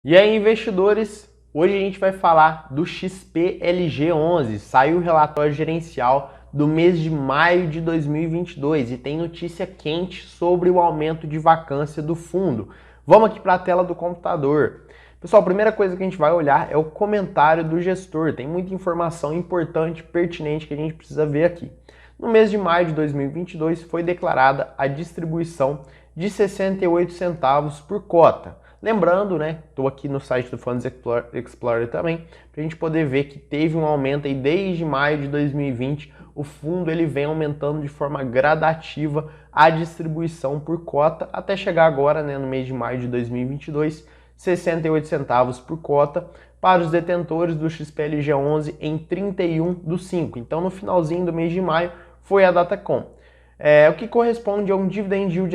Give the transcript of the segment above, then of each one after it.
E aí, investidores, hoje a gente vai falar do XPLG11. Saiu o relatório gerencial do mês de maio de 2022 e tem notícia quente sobre o aumento de vacância do fundo. Vamos aqui para a tela do computador. Pessoal, a primeira coisa que a gente vai olhar é o comentário do gestor. Tem muita informação importante, pertinente que a gente precisa ver aqui. No mês de maio de 2022 foi declarada a distribuição de 68 centavos por cota. Lembrando, né, estou aqui no site do Funds Explorer também, para a gente poder ver que teve um aumento aí desde maio de 2020, o fundo ele vem aumentando de forma gradativa a distribuição por cota, até chegar agora, né, no mês de maio de 2022, 68 centavos por cota para os detentores do XPLG11 em 31/5. Então, no finalzinho do mês de maio, foi a Datacom. O que corresponde a um dividend yield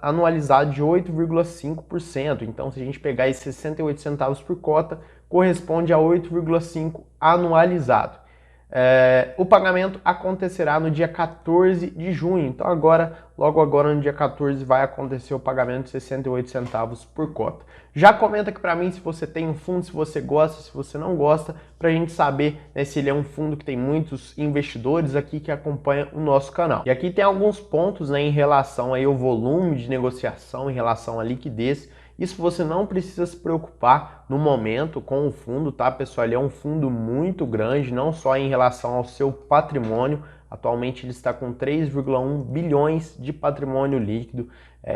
anualizado de 8,5%. Então, se a gente pegar esses 68 centavos por cota, corresponde a 8,5% anualizado. O pagamento acontecerá no dia 14 de junho. Então, logo agora, no dia 14, vai acontecer o pagamento de 68 centavos por cota. Já comenta aqui para mim se você tem um fundo, se você gosta, se você não gosta, para a gente saber, né, se ele é um fundo que tem muitos investidores aqui que acompanham o nosso canal. E aqui tem alguns pontos, né, em relação aí ao volume de negociação, em relação à liquidez. Isso você não precisa se preocupar no momento com o fundo, tá, pessoal? Ele é um fundo muito grande, não só em relação ao seu patrimônio. Atualmente ele está com 3,1 bilhões de patrimônio líquido.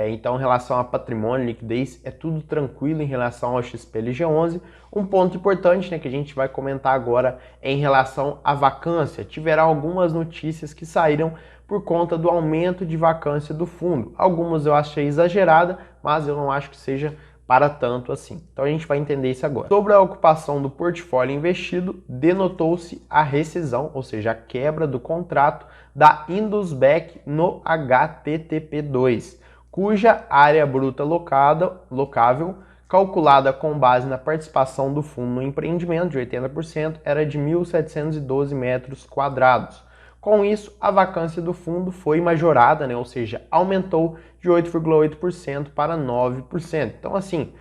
Então, em relação a patrimônio, liquidez, é tudo tranquilo em relação ao XPLG11. Um ponto importante, né, que a gente vai comentar agora é em relação à vacância. Tiveram algumas notícias que saíram por conta do aumento de vacância do fundo. Algumas eu achei exagerada, mas eu não acho que seja para tanto assim. Então a gente vai entender isso agora. Sobre a ocupação do portfólio investido, denotou-se a rescisão, ou seja, a quebra do contrato da Indusbeck no HTTP2, cuja área bruta locável, calculada com base na participação do fundo no empreendimento de 80%, era de 1.712 metros quadrados. Com isso, a vacância do fundo foi majorada, né? Ou seja, aumentou de 8,8% para 9%. Então, assim,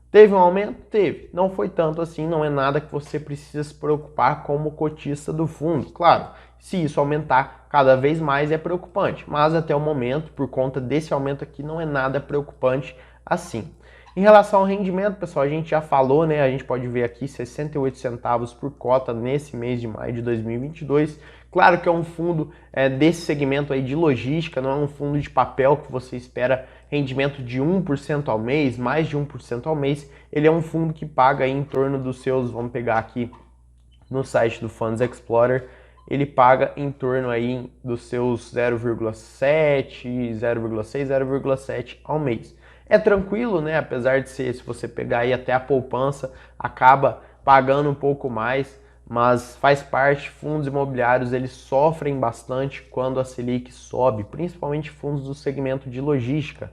teve um aumento? Teve. Não foi tanto assim, não é nada que você precisa se preocupar como cotista do fundo. Claro, se isso aumentar cada vez mais é preocupante, mas até o momento, por conta desse aumento aqui, não é nada preocupante assim. Em relação ao rendimento, pessoal, a gente já falou, né? A gente pode ver aqui 68 centavos por cota nesse mês de maio de 2022. Claro que é um fundo desse segmento aí de logística, não é um fundo de papel que você espera rendimento de 1% ao mês, mais de 1% ao mês. Ele é um fundo que paga aí em torno dos seus, vamos pegar aqui no site do Funds Explorer, ele paga em torno aí dos seus 0,7, 0,6, 0,7 ao mês. É tranquilo, né? Apesar de ser, se você pegar aí até a poupança, acaba pagando um pouco mais, mas faz parte. Fundos imobiliários, eles sofrem bastante quando a Selic sobe, principalmente fundos do segmento de logística.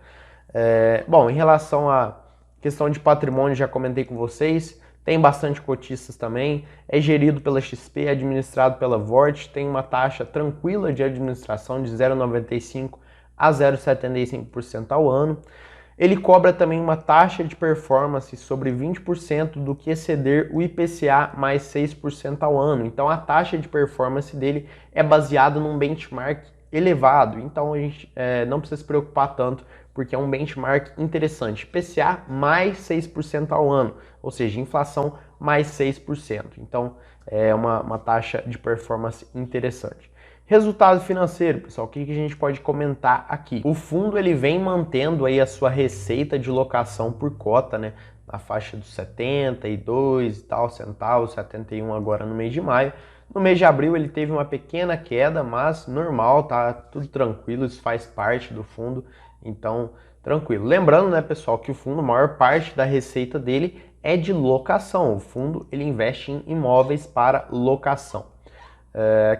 Bom, em relação à questão de patrimônio, já comentei com vocês, tem bastante cotistas também, é gerido pela XP, é administrado pela Vort, tem uma taxa tranquila de administração de 0,95% a 0,75% ao ano. Ele cobra também uma taxa de performance sobre 20% do que exceder o IPCA mais 6% ao ano. Então a taxa de performance dele é baseada num benchmark elevado. Então a gente não precisa se preocupar tanto, porque é um benchmark interessante. IPCA mais 6% ao ano, ou seja, inflação mais 6%. Então é uma taxa de performance interessante. Resultado financeiro, pessoal, o que a gente pode comentar aqui? O fundo ele vem mantendo aí a sua receita de locação por cota, né? Na faixa dos 72 e tal centavos, 71 agora no mês de maio. No mês de abril ele teve uma pequena queda, mas normal, tá tudo tranquilo, isso faz parte do fundo, então tranquilo. Lembrando, né, pessoal, que o fundo, a maior parte da receita dele é de locação. O fundo ele investe em imóveis para locação.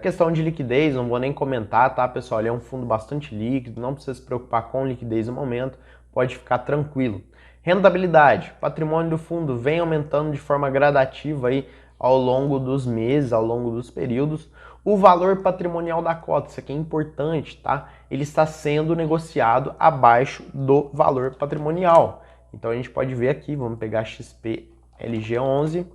Questão de liquidez, não vou nem comentar, tá, pessoal? Ele é um fundo bastante líquido, não precisa se preocupar com liquidez no momento, pode ficar tranquilo. Rentabilidade, patrimônio do fundo vem aumentando de forma gradativa aí ao longo dos meses, ao longo dos períodos. O valor patrimonial da cota, isso aqui é importante, tá? Ele está sendo negociado abaixo do valor patrimonial. Então a gente pode ver aqui, vamos pegar XPLG11,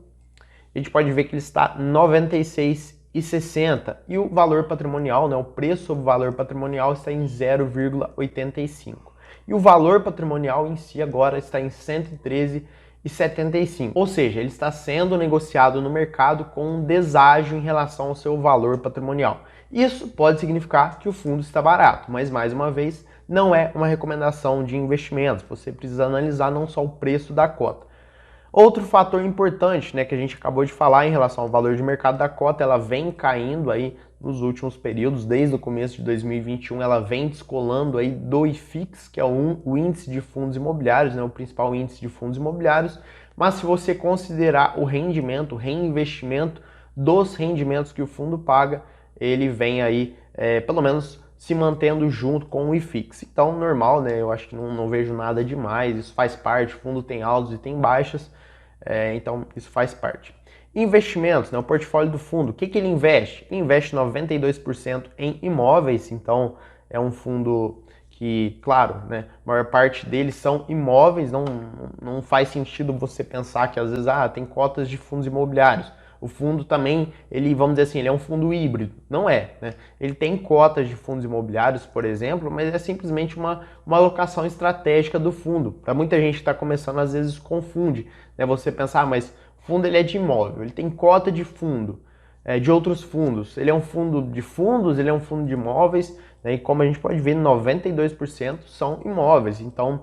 a gente pode ver que ele está R$ 96,60 e o valor patrimonial, né, o preço sobre o valor patrimonial está em 0,85. E o valor patrimonial em si agora está em 113,75. Ou seja, ele está sendo negociado no mercado com um deságio em relação ao seu valor patrimonial. Isso pode significar que o fundo está barato, mas mais uma vez, não é uma recomendação de investimentos. Você precisa analisar não só o preço da cota. Outro fator importante, né, que a gente acabou de falar em relação ao valor de mercado da cota, ela vem caindo aí nos últimos períodos, desde o começo de 2021, ela vem descolando aí do IFIX, que é o índice de fundos imobiliários, né, o principal índice de fundos imobiliários, mas se você considerar o rendimento, o reinvestimento dos rendimentos que o fundo paga, ele vem aí, pelo menos, se mantendo junto com o IFIX. Então, normal, né? Eu acho que não vejo nada demais, isso faz parte, o fundo tem altos e tem baixas, então isso faz parte. Investimentos, né? O portfólio do fundo, o que ele investe? Ele investe 92% em imóveis, então é um fundo que, claro, né, a maior parte deles são imóveis, não faz sentido você pensar que às vezes tem cotas de fundos imobiliários. O fundo também, ele, vamos dizer assim, ele é um fundo híbrido. Não é, né? Ele tem cotas de fundos imobiliários, por exemplo, mas é simplesmente uma alocação estratégica do fundo. Para muita gente que está começando, às vezes confunde, né? Você pensar, mas o fundo ele é de imóvel, ele tem cota de fundo, de outros fundos. Ele é um fundo de fundos, ele é um fundo de imóveis, né? E como a gente pode ver, 92% são imóveis. Então,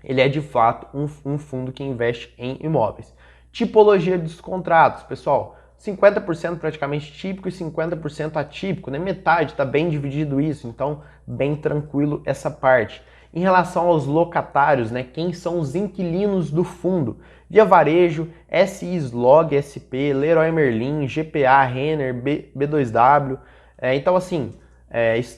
ele é de fato um fundo que investe em imóveis. Tipologia dos contratos, pessoal, 50% praticamente típico e 50% atípico, né? Metade, está bem dividido isso, então bem tranquilo essa parte. Em relação aos locatários, né? Quem são os inquilinos do fundo? Via Varejo, SI Slog, SP, Leroy Merlin, GPA, Renner, B2W. Então assim,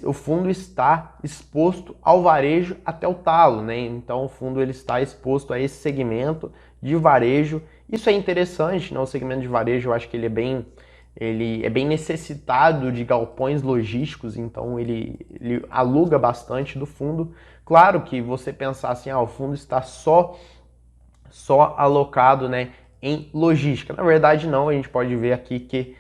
o fundo está exposto ao varejo até o talo, né? Então o fundo ele está exposto a esse segmento de varejo. Isso é interessante, né? O segmento de varejo, eu acho que ele é bem necessitado de galpões logísticos, então ele aluga bastante do fundo. Claro que você pensar assim, o fundo está só alocado, né, em logística. Na verdade não, a gente pode ver aqui que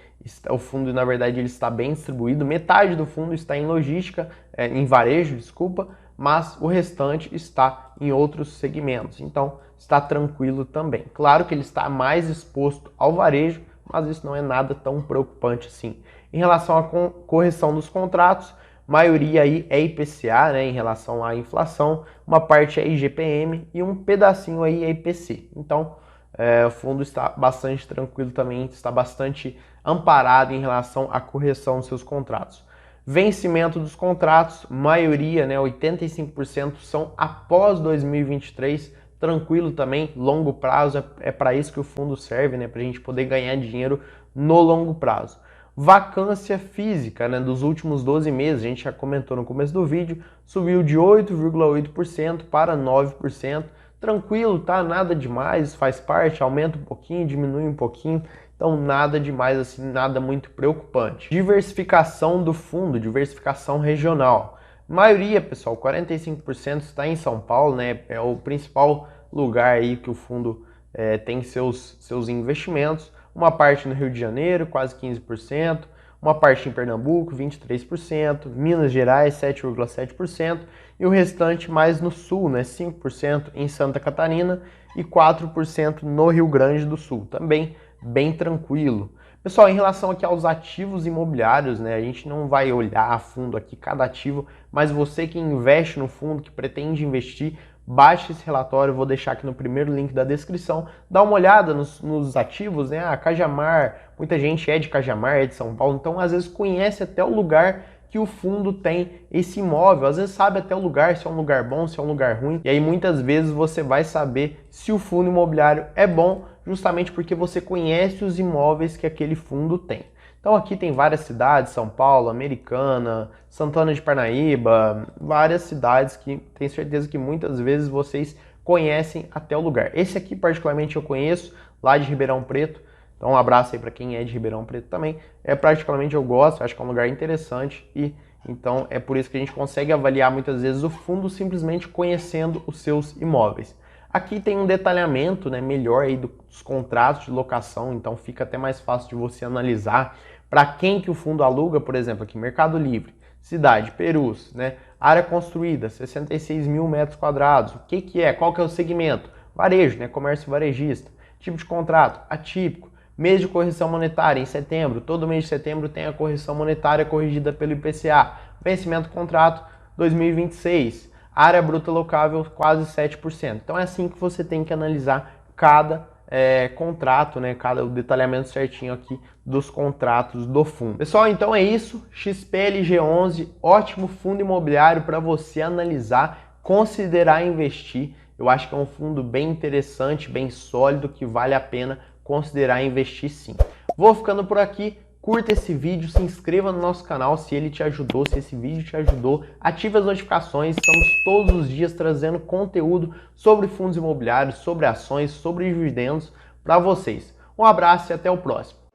o fundo, na verdade, ele está bem distribuído. Metade do fundo está em logística, em varejo, desculpa, mas o restante está em outros segmentos. Então, está tranquilo também. Claro que ele está mais exposto ao varejo, mas isso não é nada tão preocupante assim. Em relação à correção dos contratos, maioria aí é IPCA, né, em relação à inflação, uma parte é IGPM e um pedacinho aí é IPC. Então, o fundo está bastante tranquilo também, está bastante amparado em relação à correção dos seus contratos. Vencimento dos contratos, maioria, né, 85% são após 2023, tranquilo também, longo prazo, é para isso que o fundo serve, né, para a gente poder ganhar dinheiro no longo prazo. Vacância física, né, dos últimos 12 meses, a gente já comentou no começo do vídeo, subiu de 8,8% para 9%, tranquilo, tá? Nada demais, faz parte, aumenta um pouquinho, diminui um pouquinho, então nada demais assim, nada muito preocupante. Diversificação do fundo, diversificação regional. Maioria, pessoal, 45% está em São Paulo, né? É o principal lugar aí que o fundo tem seus investimentos. Uma parte no Rio de Janeiro, quase 15%. Uma parte em Pernambuco, 23%, Minas Gerais, 7,7%, e o restante mais no Sul, né, 5% em Santa Catarina e 4% no Rio Grande do Sul, também bem tranquilo. Pessoal, em relação aqui aos ativos imobiliários, né, a gente não vai olhar a fundo aqui cada ativo, mas você que investe no fundo, que pretende investir, baixe esse relatório, vou deixar aqui no primeiro link da descrição, dá uma olhada nos ativos, né? Cajamar, muita gente é de Cajamar, é de São Paulo, então às vezes conhece até o lugar que o fundo tem esse imóvel, às vezes sabe até o lugar, se é um lugar bom, se é um lugar ruim, e aí muitas vezes você vai saber se o fundo imobiliário é bom, justamente porque você conhece os imóveis que aquele fundo tem. Então aqui tem várias cidades, São Paulo, Americana, Santana de Parnaíba, várias cidades que tenho certeza que muitas vezes vocês conhecem até o lugar. Esse aqui particularmente eu conheço, lá de Ribeirão Preto, então um abraço aí para quem é de Ribeirão Preto também. Particularmente eu gosto, acho que é um lugar interessante e então é por isso que a gente consegue avaliar muitas vezes o fundo simplesmente conhecendo os seus imóveis. Aqui tem um detalhamento, né, melhor aí dos contratos de locação, então fica até mais fácil de você analisar para quem que o fundo aluga, por exemplo, aqui Mercado Livre, cidade, Perus, né, área construída, 66 mil metros quadrados, o que que é, qual que é o segmento? Varejo, né, comércio varejista, tipo de contrato, atípico, mês de correção monetária em setembro, todo mês de setembro tem a correção monetária corrigida pelo IPCA, vencimento do contrato 2026, área bruta locável quase 7%. Então é assim que você tem que analisar cada contrato, né? O detalhamento certinho aqui dos contratos do fundo. Pessoal, então é isso. XPLG11, ótimo fundo imobiliário para você analisar, considerar investir. Eu acho que é um fundo bem interessante, bem sólido, que vale a pena considerar investir sim. Vou ficando por aqui. Curta esse vídeo, se inscreva no nosso canal se ele te ajudou, se esse vídeo te ajudou. Ative as notificações, estamos todos os dias trazendo conteúdo sobre fundos imobiliários, sobre ações, sobre dividendos para vocês. Um abraço e até o próximo.